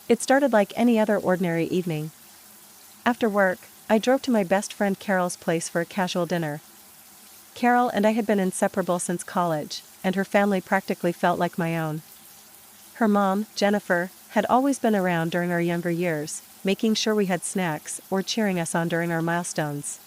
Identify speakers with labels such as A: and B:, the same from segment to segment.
A: It started like any other ordinary evening. After work, I drove to my best friend Carol's place for a casual dinner. Carol and I had been inseparable since college, and her family practically felt like my own. Her mom, Jennifer, had always been around during our younger years, making sure we had snacks or cheering us on during our milestones.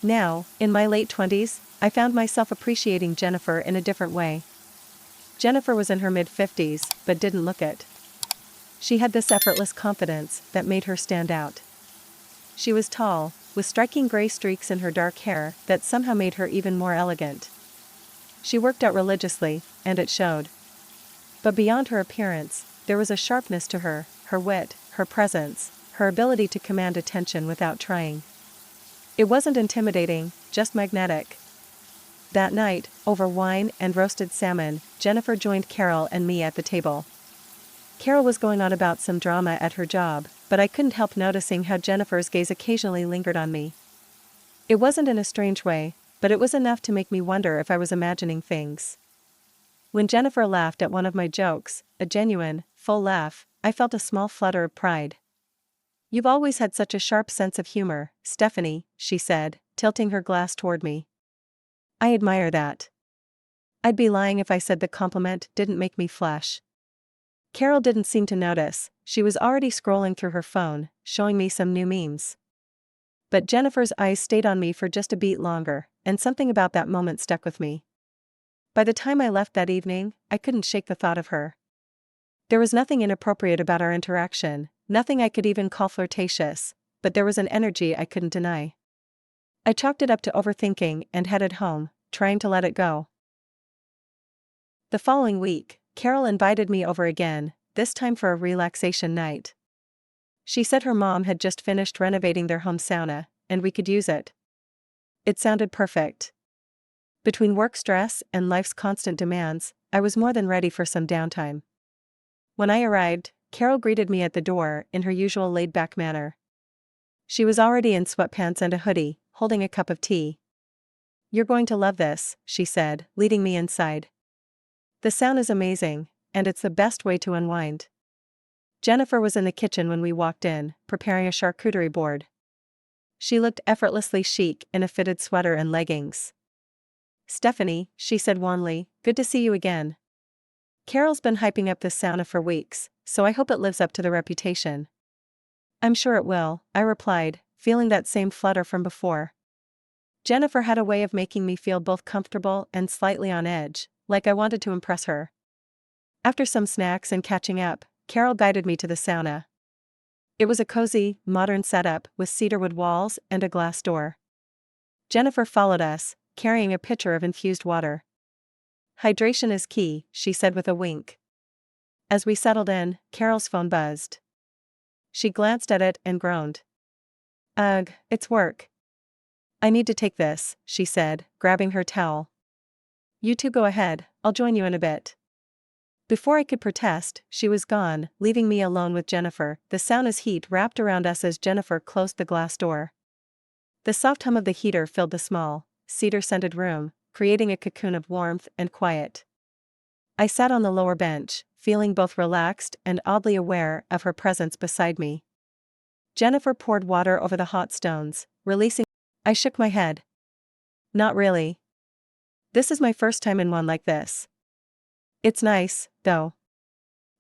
A: Now, in my late 20s, I found myself appreciating Jennifer in a different way. Jennifer was in her mid-50s, but didn't look it. She had this effortless confidence that made her stand out. She was tall, with striking gray streaks in her dark hair that somehow made her even more elegant. She worked out religiously, and it showed. But beyond her appearance, there was a sharpness to her wit, her presence, her ability to command attention without trying. It wasn't intimidating, just magnetic. That night, over wine and roasted salmon, Jennifer joined Carol and me at the table. Carol was going on about some drama at her job, but I couldn't help noticing how Jennifer's gaze occasionally lingered on me. It wasn't in a strange way, but it was enough to make me wonder if I was imagining things. When Jennifer laughed at one of my jokes, a genuine, full laugh, I felt a small flutter of pride. "You've always had such a sharp sense of humor, Stephanie," she said, tilting her glass toward me. "I admire that. I'd be lying if I said the compliment didn't make me flush." Carol didn't seem to notice. She was already scrolling through her phone, showing me some new memes. But Jennifer's eyes stayed on me for just a beat longer, and something about that moment stuck with me. By the time I left that evening, I couldn't shake the thought of her. There was nothing inappropriate about our interaction, nothing I could even call flirtatious, but there was an energy I couldn't deny. I chalked it up to overthinking and headed home, trying to let it go. The following week, Carol invited me over again, this time for a relaxation night. She said her mom had just finished renovating their home sauna, and we could use it. It sounded perfect. Between work stress and life's constant demands, I was more than ready for some downtime. When I arrived, Carol greeted me at the door in her usual laid-back manner. She was already in sweatpants and a hoodie, holding a cup of tea. "You're going to love this," she said, leading me inside. "The sound is amazing, and it's the best way to unwind." Jennifer was in the kitchen when we walked in, preparing a charcuterie board. She looked effortlessly chic in a fitted sweater and leggings. "Stephanie," she said warmly, "good to see you again. Carol's been hyping up this sauna for weeks, so I hope it lives up to the reputation." "I'm sure it will," I replied, feeling that same flutter from before. Jennifer had a way of making me feel both comfortable and slightly on edge, like I wanted to impress her. After some snacks and catching up, Carol guided me to the sauna. It was a cozy, modern setup with cedarwood walls and a glass door. Jennifer followed us, carrying a pitcher of infused water. "Hydration is key," she said with a wink. As we settled in, Carol's phone buzzed. She glanced at it and groaned. "Ugh, it's work. I need to take this," she said, grabbing her towel. "You two go ahead, I'll join you in a bit." Before I could protest, she was gone, leaving me alone with Jennifer. The sauna's heat wrapped around us as Jennifer closed the glass door. The soft hum of the heater filled the small, cedar-scented room, creating a cocoon of warmth and quiet. I sat on the lower bench, feeling both relaxed and oddly aware of her presence beside me. Jennifer poured water over the hot stones, releasing. I shook my head. "Not really. This is my first time in one like this. It's nice, though."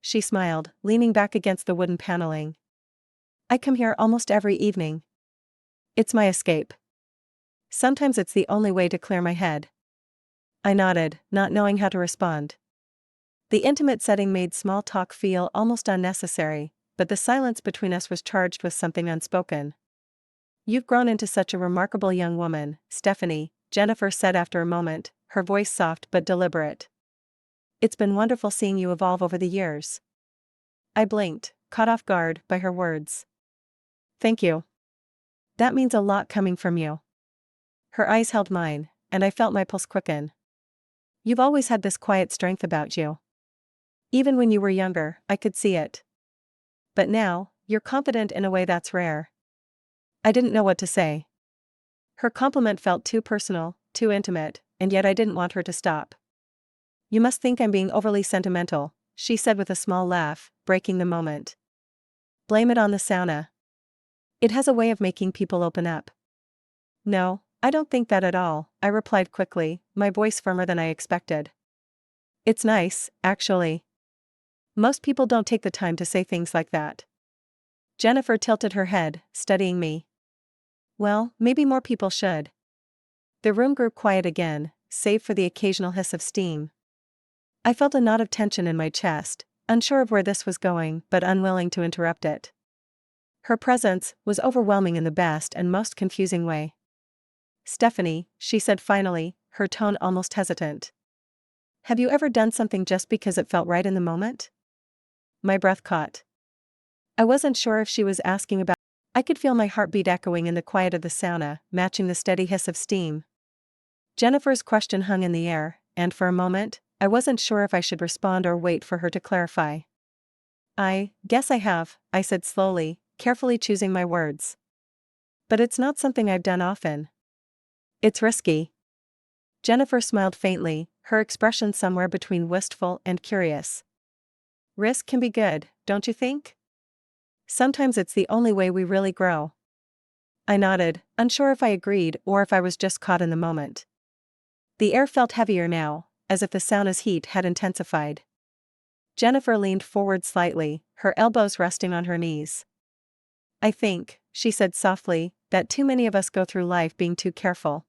A: She smiled, leaning back against the wooden paneling. "I come here almost every evening. It's my escape. Sometimes it's the only way to clear my head." I nodded, not knowing how to respond. The intimate setting made small talk feel almost unnecessary, but the silence between us was charged with something unspoken. "You've grown into such a remarkable young woman, Stephanie," Jennifer said after a moment, her voice soft but deliberate. "It's been wonderful seeing you evolve over the years." I blinked, caught off guard by her words. "Thank you. That means a lot coming from you." Her eyes held mine, and I felt my pulse quicken. "You've always had this quiet strength about you. Even when you were younger, I could see it. But now, you're confident in a way that's rare." I didn't know what to say. Her compliment felt too personal, too intimate, and yet I didn't want her to stop. "You must think I'm being overly sentimental," she said with a small laugh, breaking the moment. Blame it on the sauna. It has a way of making people open up. No, I don't think that at all, I replied quickly, my voice firmer than I expected. It's nice, actually. Most people don't take the time to say things like that. Jennifer tilted her head, studying me. Well, maybe more people should. The room grew quiet again, save for the occasional hiss of steam. I felt a knot of tension in my chest, unsure of where this was going but unwilling to interrupt it. Her presence was overwhelming in the best and most confusing way. Stephanie, she said finally, her tone almost hesitant. Have you ever done something just because it felt right in the moment? My breath caught. I wasn't sure if she was asking about. I could feel my heartbeat echoing in the quiet of the sauna, matching the steady hiss of steam. Jennifer's question hung in the air, and for a moment, I wasn't sure if I should respond or wait for her to clarify. I guess I have, I said slowly, carefully choosing my words. But it's not something I've done often. It's risky. Jennifer smiled faintly, her expression somewhere between wistful and curious. Risk can be good, don't you think? Sometimes it's the only way we really grow. I nodded, unsure if I agreed or if I was just caught in the moment. The air felt heavier now, as if the sauna's heat had intensified. Jennifer leaned forward slightly, her elbows resting on her knees. I think, she said softly, that too many of us go through life being too careful.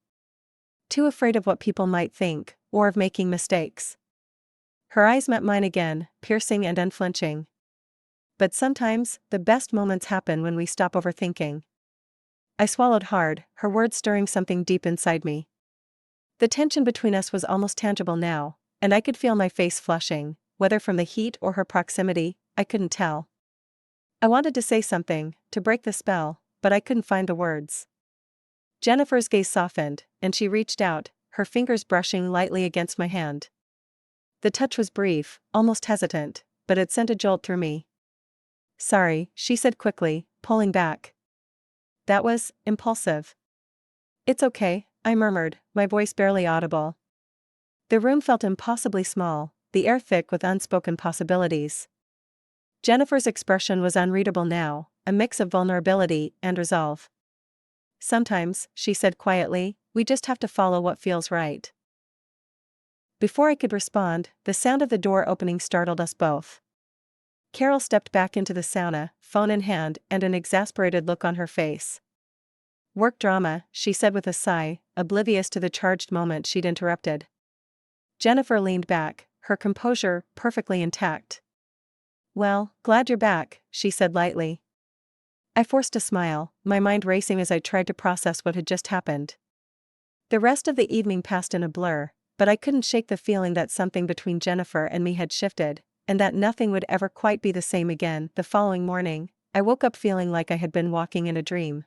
A: Too afraid of what people might think, or of making mistakes. Her eyes met mine again, piercing and unflinching. But sometimes, the best moments happen when we stop overthinking. I swallowed hard, her words stirring something deep inside me. The tension between us was almost tangible now, and I could feel my face flushing, whether from the heat or her proximity, I couldn't tell. I wanted to say something, to break the spell, but I couldn't find the words. Jennifer's gaze softened, and she reached out, her fingers brushing lightly against my hand. The touch was brief, almost hesitant, but it sent a jolt through me. Sorry, she said quickly, pulling back. That was impulsive. It's okay, I murmured, my voice barely audible. The room felt impossibly small, the air thick with unspoken possibilities. Jennifer's expression was unreadable now, a mix of vulnerability and resolve. Sometimes, she said quietly, we just have to follow what feels right. Before I could respond, the sound of the door opening startled us both. Carol stepped back into the sauna, phone in hand and an exasperated look on her face. Work drama, she said with a sigh, oblivious to the charged moment she'd interrupted. Jennifer leaned back, her composure perfectly intact. Well, glad you're back, she said lightly. I forced a smile, my mind racing as I tried to process what had just happened. The rest of the evening passed in a blur, but I couldn't shake the feeling that something between Jennifer and me had shifted, and that nothing would ever quite be the same again. The following morning, I woke up feeling like I had been walking in a dream.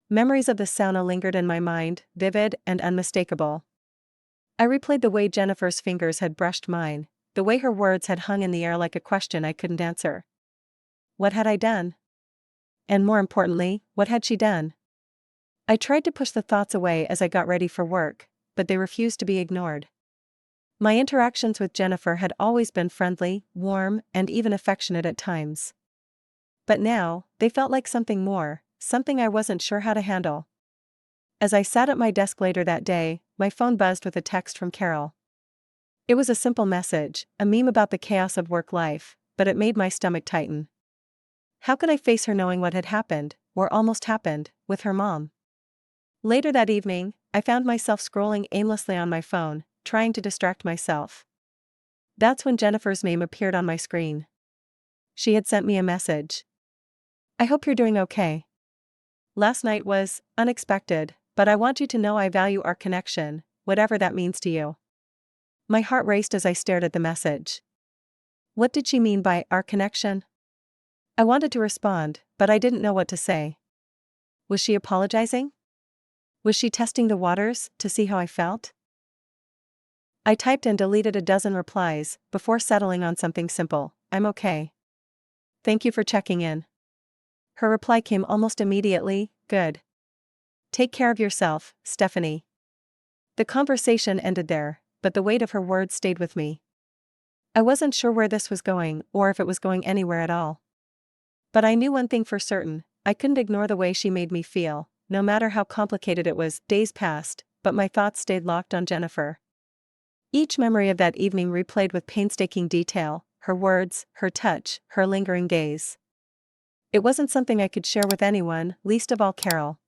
A: Memories of the sauna lingered in my mind, vivid and unmistakable. I replayed the way Jennifer's fingers had brushed mine, the way her words had hung in the air like a question I couldn't answer. What had I done? And more importantly, what had she done? I tried to push the thoughts away as I got ready for work, but they refused to be ignored. My interactions with Jennifer had always been friendly, warm, and even affectionate at times. But now, they felt like something more, something I wasn't sure how to handle. As I sat at my desk later that day, my phone buzzed with a text from Carol. It was a simple message, a meme about the chaos of work life, but it made my stomach tighten. How could I face her knowing what had happened, or almost happened, with her mom? Later that evening, I found myself scrolling aimlessly on my phone, trying to distract myself. That's when Jennifer's name appeared on my screen. She had sent me a message. I hope you're doing okay. Last night was unexpected, but I want you to know I value our connection, whatever that means to you. My heart raced as I stared at the message. What did she mean by our connection? I wanted to respond, but I didn't know what to say. Was she apologizing? Was she testing the waters to see how I felt? I typed and deleted a dozen replies before settling on something simple. I'm okay. Thank you for checking in. Her reply came almost immediately. Good. Take care of yourself, Stephanie. The conversation ended there, but the weight of her words stayed with me. I wasn't sure where this was going or if it was going anywhere at all. But I knew one thing for certain: I couldn't ignore the way she made me feel, no matter how complicated it was. Days passed, but my thoughts stayed locked on Jennifer. Each memory of that evening replayed with painstaking detail: her words, her touch, her lingering gaze. It wasn't something I could share with anyone, least of all Carol.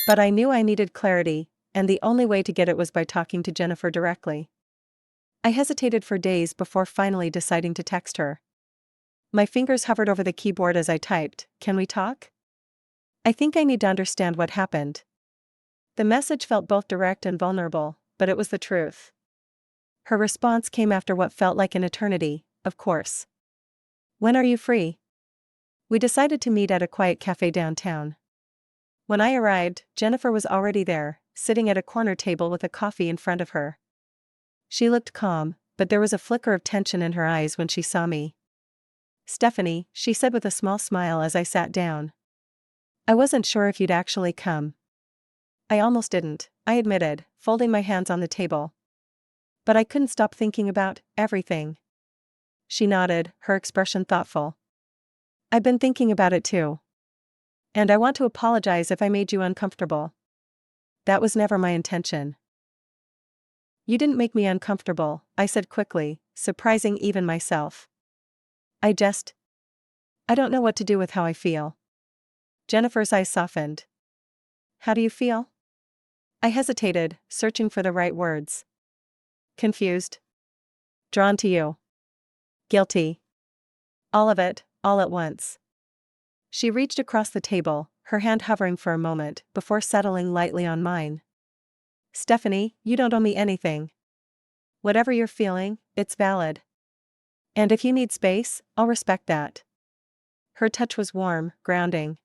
A: But I knew I needed clarity, and the only way to get it was by talking to Jennifer directly. I hesitated for days before finally deciding to text her. My fingers hovered over the keyboard as I typed, "Can we talk? I think I need to understand what happened." The message felt both direct and vulnerable, but it was the truth. Her response came after what felt like an eternity: "Of course. When are you free?" We decided to meet at a quiet cafe downtown. When I arrived, Jennifer was already there, sitting at a corner table with a coffee in front of her. She looked calm, but there was a flicker of tension in her eyes when she saw me. "Stephanie," she said with a small smile as I sat down. "I wasn't sure if you'd actually come." "I almost didn't," I admitted, folding my hands on the table. "But I couldn't stop thinking about everything." She nodded, her expression thoughtful. "I've been thinking about it too. And I want to apologize if I made you uncomfortable. That was never my intention." "You didn't make me uncomfortable," I said quickly, surprising even myself. I don't know what to do with how I feel." Jennifer's eyes softened. "How do you feel?" I hesitated, searching for the right words. "Confused. Drawn to you. Guilty. All of it, all at once." She reached across the table, her hand hovering for a moment before settling lightly on mine. "Stephanie, you don't owe me anything. Whatever you're feeling, it's valid. And if you need space, I'll respect that." Her touch was warm, grounding.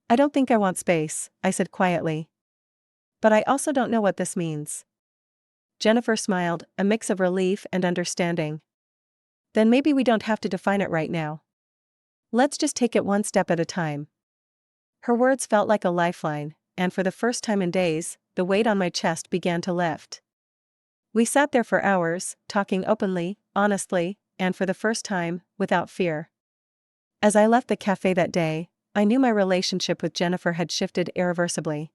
A: "I don't think I want space," I said quietly. "But I also don't know what this means." Jennifer smiled, a mix of relief and understanding. "Then maybe we don't have to define it right now. Let's just take it one step at a time." Her words felt like a lifeline, and for the first time in days, the weight on my chest began to lift. We sat there for hours, talking openly, honestly, and for the first time, without fear. As I left the cafe that day, I knew my relationship with Jennifer had shifted irreversibly.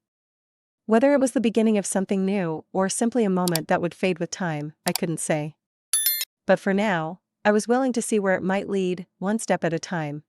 A: Whether it was the beginning of something new or simply a moment that would fade with time, I couldn't say. But for now, I was willing to see where it might lead, one step at a time.